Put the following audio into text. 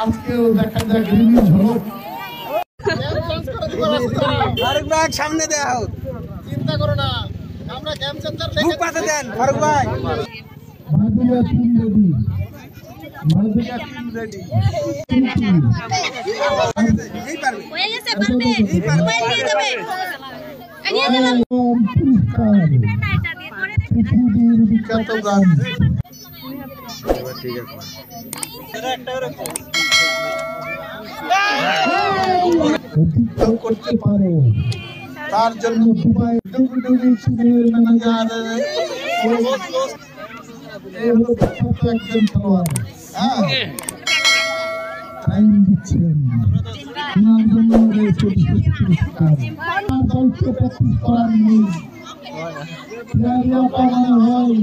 আজকেও দেখা যাক রিলিজ হলো। ফারুক ভাই সামনে দেয়া হোক, চিন্তা করো না, আমরা গেম চেঞ্জার মুখ পাতে দেন ফারুক ভাই। Madiya team ready, Madiya team ready. এই পারবে, হয়ে গেছে, পারবে, মোবাইল নিয়ে যাবে, নিয়ে যাবে। পৃথিবীর বিখ্যাত গান ঠিক আছে অতিক্রম করতে পারে, তার জন্য দুবাই WWE ম্যানেজার একজন খেলোয়াড় টাইম দিচ্ছেন, দায়িত্ব প্র্যাকটিস করার নেই, হয়